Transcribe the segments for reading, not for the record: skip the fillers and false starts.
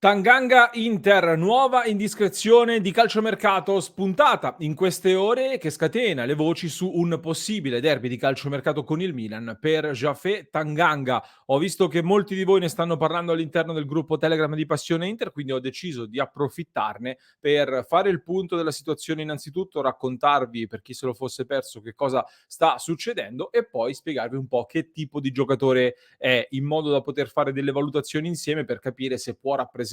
Tanganga Inter, nuova indiscrezione di calciomercato spuntata in queste ore che scatena le voci su un possibile derby di calciomercato con il Milan per Jafet Tanganga. Ho visto che molti di voi ne stanno parlando all'interno del gruppo Telegram di Passione Inter, quindi ho deciso di approfittarne per fare il punto della situazione innanzitutto, raccontarvi per chi se lo fosse perso che cosa sta succedendo e poi spiegarvi un po' che tipo di giocatore è, in modo da poter fare delle valutazioni insieme per capire se può rappresentare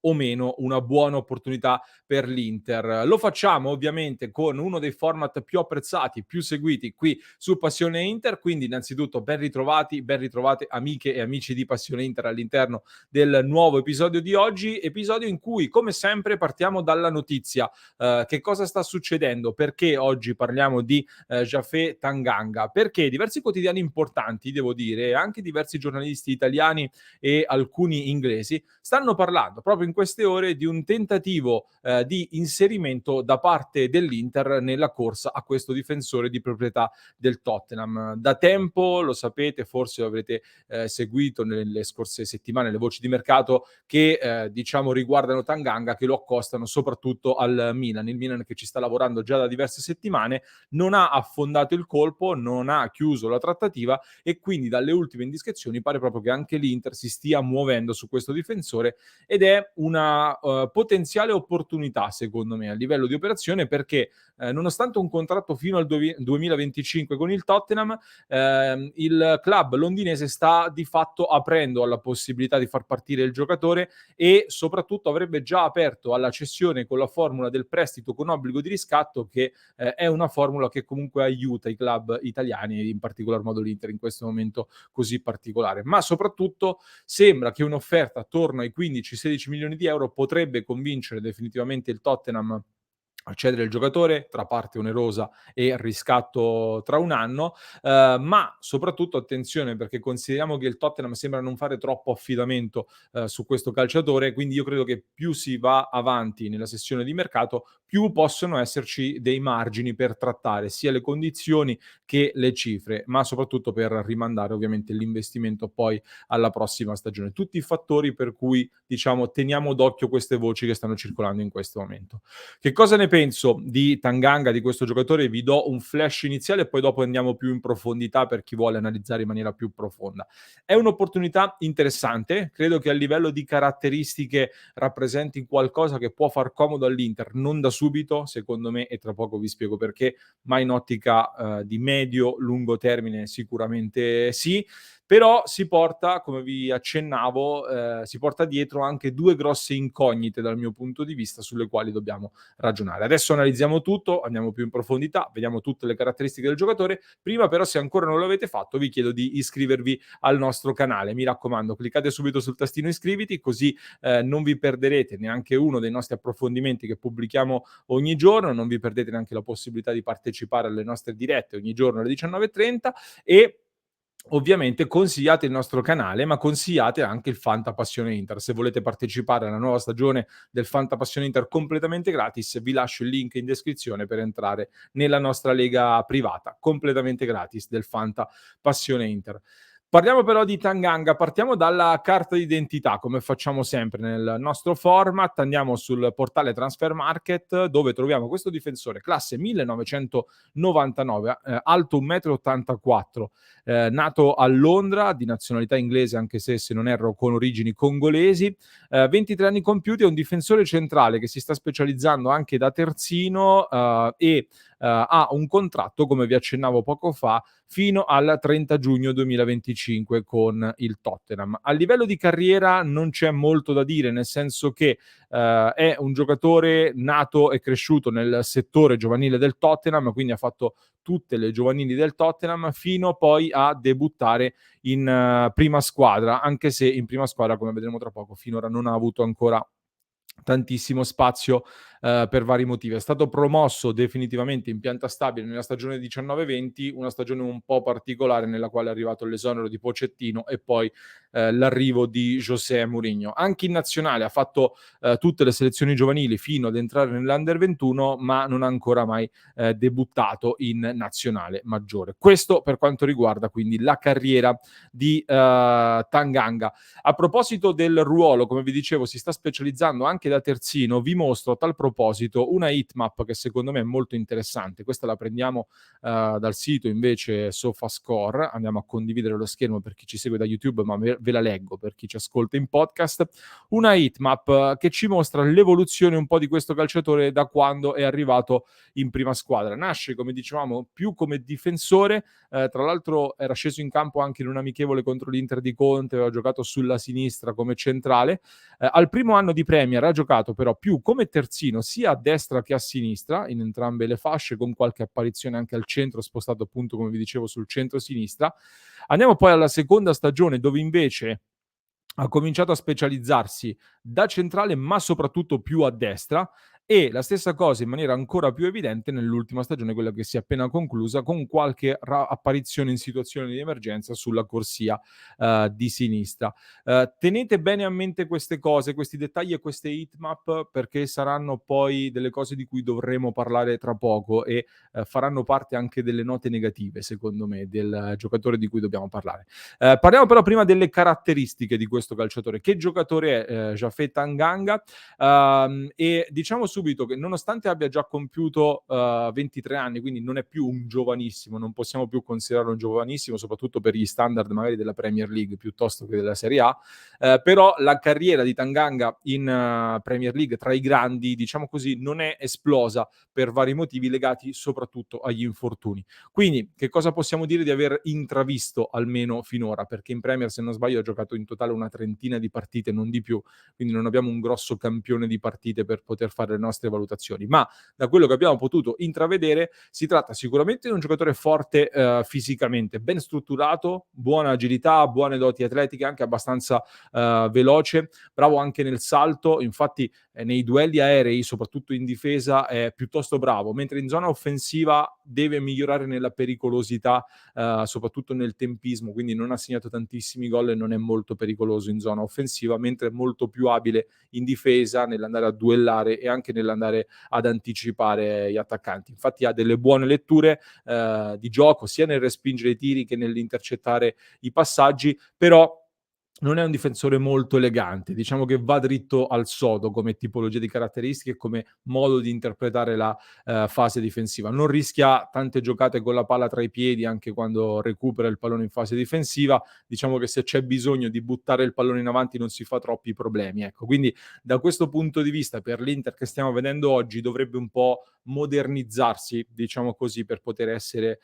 o meno una buona opportunità per l'Inter. Lo facciamo ovviamente con uno dei format più apprezzati, più seguiti qui su Passione Inter, quindi innanzitutto ben ritrovate amiche e amici di Passione Inter all'interno del nuovo episodio di oggi, episodio in cui come sempre partiamo dalla notizia. Che cosa sta succedendo? Perché oggi parliamo di Jafet Tanganga? Perché diversi quotidiani importanti, devo dire, e anche diversi giornalisti italiani e alcuni inglesi stanno parlando proprio in queste ore di un tentativo di inserimento da parte dell'Inter nella corsa a questo difensore di proprietà del Tottenham. Da tempo, lo sapete, forse avrete seguito nelle scorse settimane le voci di mercato che diciamo riguardano Tanganga, che lo accostano soprattutto al Milan. Il Milan che ci sta lavorando già da diverse settimane non ha affondato il colpo, non ha chiuso la trattativa e quindi dalle ultime indiscrezioni pare proprio che anche l'Inter si stia muovendo su questo difensore ed è una potenziale opportunità secondo me a livello di operazione perché nonostante un contratto fino al 2025 con il Tottenham, il club londinese sta di fatto aprendo alla possibilità di far partire il giocatore e soprattutto avrebbe già aperto alla cessione con la formula del prestito con obbligo di riscatto che è una formula che comunque aiuta i club italiani e in particolar modo l'Inter in questo momento così particolare. Ma soprattutto sembra che un'offerta attorno ai 15-16 milioni di euro potrebbe convincere definitivamente il Tottenham a cedere il giocatore tra parte onerosa e riscatto tra un anno, ma soprattutto attenzione perché consideriamo che il Tottenham sembra non fare troppo affidamento su questo calciatore, quindi io credo che più si va avanti nella sessione di mercato, più possono esserci dei margini per trattare sia le condizioni che le cifre, ma soprattutto per rimandare ovviamente l'investimento poi alla prossima stagione. Tutti i fattori per cui diciamo teniamo d'occhio queste voci che stanno circolando in questo momento. Che cosa ne penso di Tanganga, di questo giocatore? Vi do un flash iniziale e poi dopo andiamo più in profondità per chi vuole analizzare in maniera più profonda. È un'opportunità interessante, credo che a livello di caratteristiche rappresenti qualcosa che può far comodo all'Inter, non da subito, secondo me, e tra poco vi spiego perché, ma in ottica di medio-lungo termine sicuramente sì. Però si porta, come vi accennavo, si porta dietro anche due grosse incognite dal mio punto di vista sulle quali dobbiamo ragionare. Adesso analizziamo tutto, andiamo più in profondità, vediamo tutte le caratteristiche del giocatore. Prima però, se ancora non l'avete fatto, vi chiedo di iscrivervi al nostro canale. Mi raccomando, cliccate subito sul tastino iscriviti, così non vi perderete neanche uno dei nostri approfondimenti che pubblichiamo ogni giorno, non vi perdete neanche la possibilità di partecipare alle nostre dirette ogni giorno alle 19:30 e ovviamente consigliate il nostro canale, ma consigliate anche il Fanta Passione Inter. Se volete partecipare alla nuova stagione del Fanta Passione Inter completamente gratis, vi lascio il link in descrizione per entrare nella nostra lega privata, completamente gratis del Fanta Passione Inter. Parliamo però di Tanganga, partiamo dalla carta d'identità, come facciamo sempre nel nostro format. Andiamo sul portale Transfer Market, dove troviamo questo difensore, classe 1999, alto 1,84 m, nato a Londra, di nazionalità inglese, anche se non erro con origini congolesi, 23 anni compiuti, è un difensore centrale che si sta specializzando anche da terzino e ha un contratto, come vi accennavo poco fa, fino al 30 giugno 2025 con il Tottenham. A livello di carriera non c'è molto da dire, nel senso che è un giocatore nato e cresciuto nel settore giovanile del Tottenham, quindi ha fatto tutte le giovanili del Tottenham fino poi a debuttare in prima squadra, anche se in prima squadra, come vedremo tra poco, finora non ha avuto ancora tantissimo spazio per vari motivi. È stato promosso definitivamente in pianta stabile nella stagione 19-20, una stagione un po' particolare nella quale è arrivato l'esonero di Pochettino e poi l'arrivo di José Mourinho. Anche in nazionale ha fatto tutte le selezioni giovanili fino ad entrare nell'Under 21, ma non ha ancora mai debuttato in nazionale maggiore. Questo per quanto riguarda quindi la carriera di Tanganga. A proposito del ruolo, come vi dicevo, si sta specializzando anche da terzino. Vi mostro a tal proposito una heatmap che secondo me è molto interessante. Questa la prendiamo dal sito invece SofaScore. Andiamo a condividere lo schermo per chi ci segue da YouTube, ma ve la leggo per chi ci ascolta in podcast. Una heatmap che ci mostra l'evoluzione un po' di questo calciatore da quando è arrivato in prima squadra. Nasce, come dicevamo, più come difensore, tra l'altro era sceso in campo anche in un amichevole contro l'Inter di Conte, aveva giocato sulla sinistra come centrale. Al primo anno di Premier ha giocato però più come terzino sia a destra che a sinistra, in entrambe le fasce, con qualche apparizione anche al centro, spostato appunto, come vi dicevo, sul centro-sinistra. Andiamo poi alla seconda stagione, dove invece ha cominciato a specializzarsi da centrale, ma soprattutto più a destra, e la stessa cosa in maniera ancora più evidente nell'ultima stagione, quella che si è appena conclusa, con qualche apparizione in situazione di emergenza sulla corsia di sinistra. Tenete bene a mente queste cose, questi dettagli e queste heatmap, perché saranno poi delle cose di cui dovremo parlare tra poco e faranno parte anche delle note negative, secondo me, del giocatore di cui dobbiamo parlare. Parliamo però prima delle caratteristiche di questo calciatore. Che giocatore è Japhet Tanganga? E diciamo subito che nonostante abbia già compiuto 23 anni, quindi non è più un giovanissimo, non possiamo più considerarlo un giovanissimo, soprattutto per gli standard magari della Premier League piuttosto che della Serie A, però la carriera di Tanganga in Premier League tra i grandi, diciamo così, non è esplosa per vari motivi legati soprattutto agli infortuni. Quindi che cosa possiamo dire di aver intravisto almeno finora? Perché in Premier, se non sbaglio, ha giocato in totale una trentina di partite, non di più, quindi non abbiamo un grosso campione di partite per poter fare le nostre valutazioni, ma da quello che abbiamo potuto intravedere si tratta sicuramente di un giocatore forte fisicamente, ben strutturato, buona agilità, buone doti atletiche, anche abbastanza veloce, bravo anche nel salto, infatti nei duelli aerei, soprattutto in difesa, è piuttosto bravo, mentre in zona offensiva deve migliorare nella pericolosità, soprattutto nel tempismo, quindi non ha segnato tantissimi gol e non è molto pericoloso in zona offensiva, mentre è molto più abile in difesa, nell'andare a duellare e anche nell'andare ad anticipare gli attaccanti. Infatti ha delle buone letture di gioco, sia nel respingere i tiri che nell'intercettare i passaggi, però non è un difensore molto elegante, diciamo che va dritto al sodo come tipologia di caratteristiche e come modo di interpretare la fase difensiva. Non rischia tante giocate con la palla tra i piedi anche quando recupera il pallone in fase difensiva, diciamo che se c'è bisogno di buttare il pallone in avanti non si fa troppi problemi, ecco. Quindi da questo punto di vista per l'Inter che stiamo vedendo oggi dovrebbe un po' modernizzarsi, diciamo così, per poter essere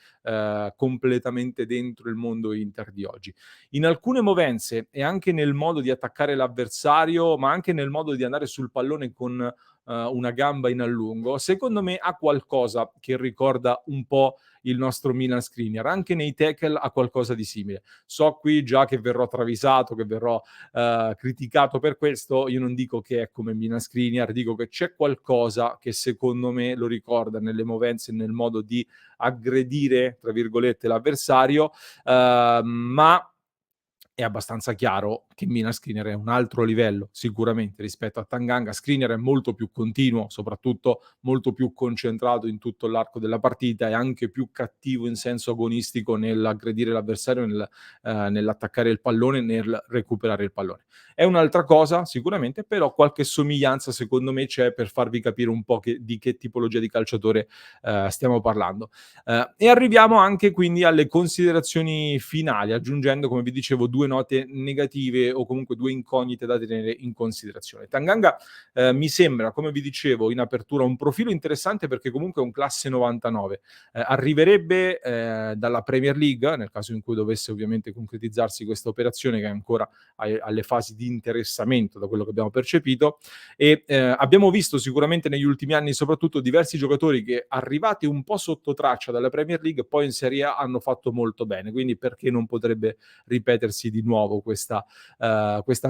completamente dentro il mondo Inter di oggi. In alcune movenze e anche nel modo di attaccare l'avversario, ma anche nel modo di andare sul pallone con una gamba in allungo, secondo me ha qualcosa che ricorda un po' il nostro Milan Skriniar, anche nei tackle ha qualcosa di simile. So qui già che verrò travisato, che verrò criticato per questo, io non dico che è come Milan Skriniar, dico che c'è qualcosa che secondo me lo ricorda nelle movenze, nel modo di aggredire, tra virgolette, l'avversario, ma è abbastanza chiaro che Milan Skriniar è un altro livello sicuramente rispetto a Tanganga. Skriniar è molto più continuo, soprattutto molto più concentrato in tutto l'arco della partita e anche più cattivo in senso agonistico nell'aggredire l'avversario, nell'attaccare il pallone, nel recuperare il pallone. È un'altra cosa sicuramente, però qualche somiglianza secondo me c'è per farvi capire un po' di che tipologia di calciatore stiamo parlando. E arriviamo anche quindi alle considerazioni finali, aggiungendo, come vi dicevo, due note negative o comunque due incognite da tenere in considerazione. Tanganga mi sembra, come vi dicevo in apertura, un profilo interessante perché comunque è un classe 99. Arriverebbe dalla Premier League, nel caso in cui dovesse ovviamente concretizzarsi questa operazione che è ancora alle fasi di interessamento da quello che abbiamo percepito, e abbiamo visto sicuramente negli ultimi anni soprattutto diversi giocatori che arrivati un po' sotto traccia dalla Premier League poi in Serie A hanno fatto molto bene, quindi perché non potrebbe ripetersi di nuovo questa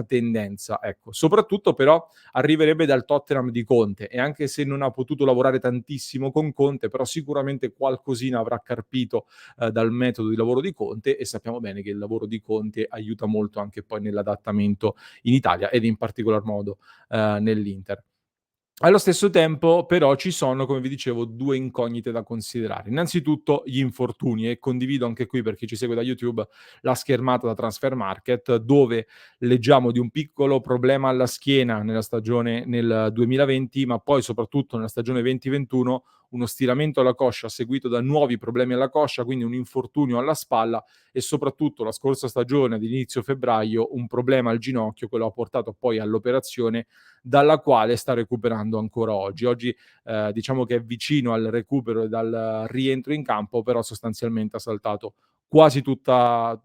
tendenza, ecco. Soprattutto però arriverebbe dal Tottenham di Conte, e anche se non ha potuto lavorare tantissimo con Conte, però sicuramente qualcosina avrà carpito dal metodo di lavoro di Conte, e sappiamo bene che il lavoro di Conte aiuta molto anche poi nell'adattamento in Italia ed in particolar modo nell'Inter. Allo stesso tempo, però, ci sono, come vi dicevo, 2 incognite da considerare. Innanzitutto gli infortuni, e condivido anche qui, per chi ci segue da YouTube, la schermata da Transfermarkt, dove leggiamo di un piccolo problema alla schiena nel 2020, ma poi soprattutto nella stagione 2021 uno stiramento alla coscia seguito da nuovi problemi alla coscia, quindi un infortunio alla spalla, e soprattutto la scorsa stagione, ad inizio febbraio, un problema al ginocchio che lo ha portato poi all'operazione, dalla quale sta recuperando ancora oggi. Oggi diciamo che è vicino al recupero e dal rientro in campo, però sostanzialmente ha saltato quasi tutta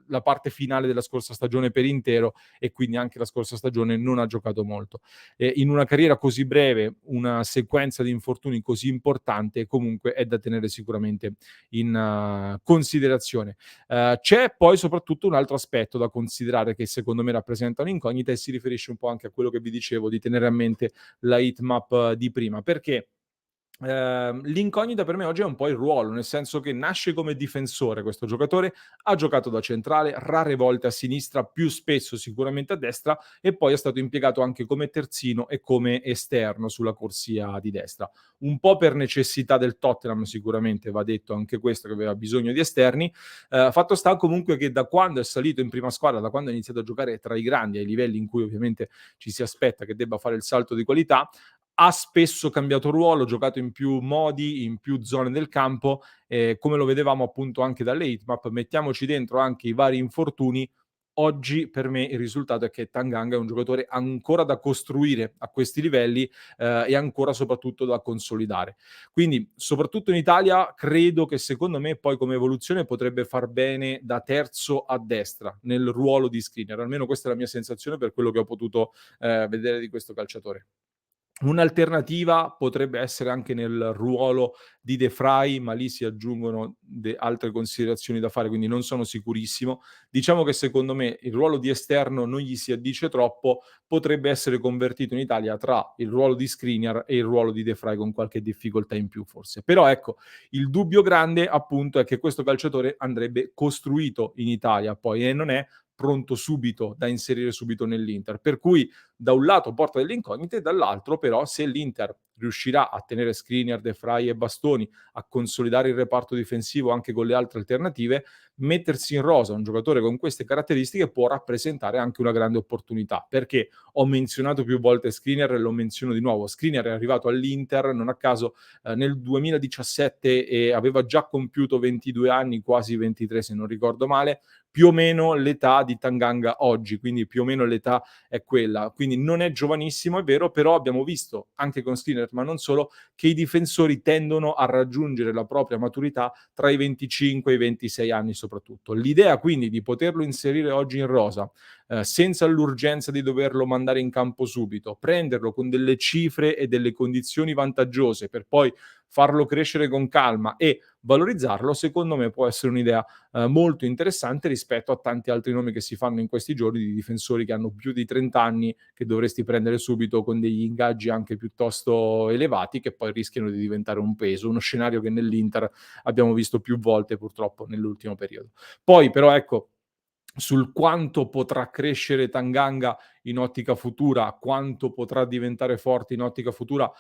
la parte finale della scorsa stagione per intero, e quindi anche la scorsa stagione non ha giocato molto. In una carriera così breve, una sequenza di infortuni così importante comunque è da tenere sicuramente in considerazione. C'è poi soprattutto un altro aspetto da considerare che secondo me rappresenta un'incognita, e si riferisce un po' anche a quello che vi dicevo di tenere a mente la heatmap di prima. Perché l'incognita per me oggi è un po' il ruolo, nel senso che nasce come difensore questo giocatore, ha giocato da centrale, rare volte a sinistra, più spesso sicuramente a destra, e poi è stato impiegato anche come terzino e come esterno sulla corsia di destra. Un po' per necessità del Tottenham, sicuramente va detto anche questo, che aveva bisogno di esterni. Fatto sta comunque che da quando è salito in prima squadra, da quando ha iniziato a giocare tra i grandi, ai livelli in cui ovviamente ci si aspetta che debba fare il salto di qualità, ha spesso cambiato ruolo, giocato in più modi, in più zone del campo, come lo vedevamo appunto anche dalle heatmap. Mettiamoci dentro anche i vari infortuni, oggi per me il risultato è che Tanganga è un giocatore ancora da costruire a questi livelli, e ancora soprattutto da consolidare. Quindi, soprattutto in Italia, credo che secondo me poi come evoluzione potrebbe far bene da terzo a destra, nel ruolo di screener. Almeno questa è la mia sensazione per quello che ho potuto vedere di questo calciatore. Un'alternativa potrebbe essere anche nel ruolo di De Vrij, ma lì si aggiungono altre considerazioni da fare, quindi non sono sicurissimo. Diciamo che secondo me il ruolo di esterno non gli si addice troppo, potrebbe essere convertito in Italia tra il ruolo di Skriniar e il ruolo di De Vrij, con qualche difficoltà in più forse. Però ecco, il dubbio grande appunto è che questo calciatore andrebbe costruito in Italia poi, e non è pronto subito da inserire subito nell'Inter. Per cui da un lato porta delle incognite, dall'altro però se l'Inter riuscirà a tenere Skriniar, De Vrij e Bastoni, a consolidare il reparto difensivo anche con le altre alternative, mettersi in rosa un giocatore con queste caratteristiche può rappresentare anche una grande opportunità. Perché ho menzionato più volte Skriniar e lo menziono di nuovo. Skriniar è arrivato all'Inter non a caso nel 2017 e aveva già compiuto 22 anni, quasi 23 se non ricordo male, più o meno l'età di Tanganga oggi, quindi più o meno l'età è quella. Quindi non è giovanissimo, è vero, però abbiamo visto anche con Skriniar, ma non solo, che i difensori tendono a raggiungere la propria maturità tra i 25 e i 26 anni soprattutto. L'idea quindi di poterlo inserire oggi in rosa, senza l'urgenza di doverlo mandare in campo subito, prenderlo con delle cifre e delle condizioni vantaggiose per poi farlo crescere con calma e valorizzarlo, secondo me può essere un'idea molto interessante rispetto a tanti altri nomi che si fanno in questi giorni di difensori che hanno più di 30 anni, che dovresti prendere subito con degli ingaggi anche piuttosto elevati, che poi rischiano di diventare un peso, uno scenario che nell'Inter abbiamo visto più volte purtroppo nell'ultimo periodo. Poi però ecco, sul quanto potrà crescere Tanganga in ottica futura, quanto potrà diventare forte in ottica futura,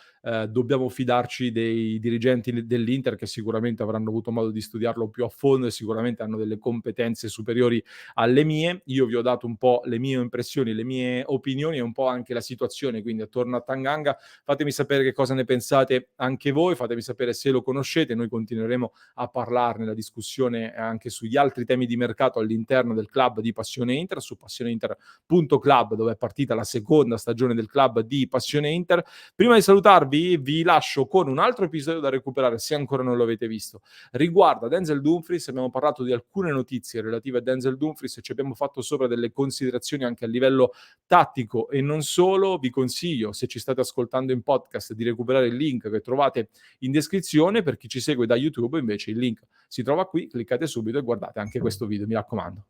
dobbiamo fidarci dei dirigenti dell'Inter, che sicuramente avranno avuto modo di studiarlo più a fondo e sicuramente hanno delle competenze superiori alle mie. Io vi ho dato un po' le mie impressioni, le mie opinioni e un po' anche la situazione, quindi attorno a Tanganga. Fatemi sapere che cosa ne pensate anche voi, fatemi sapere se lo conoscete, noi continueremo a parlarne, la discussione anche sugli altri temi di mercato all'interno del club di Passione Inter, su passioneinter.club, dove è partita la seconda stagione del club di Passione Inter. Prima di salutarvi vi lascio con un altro episodio da recuperare se ancora non lo avete visto. Riguarda Denzel Dumfries, abbiamo parlato di alcune notizie relative a Denzel Dumfries e ci abbiamo fatto sopra delle considerazioni anche a livello tattico e non solo. Vi consiglio, se ci state ascoltando in podcast, di recuperare il link che trovate in descrizione. Per chi ci segue da YouTube invece il link si trova qui, cliccate subito e guardate anche questo video, mi raccomando.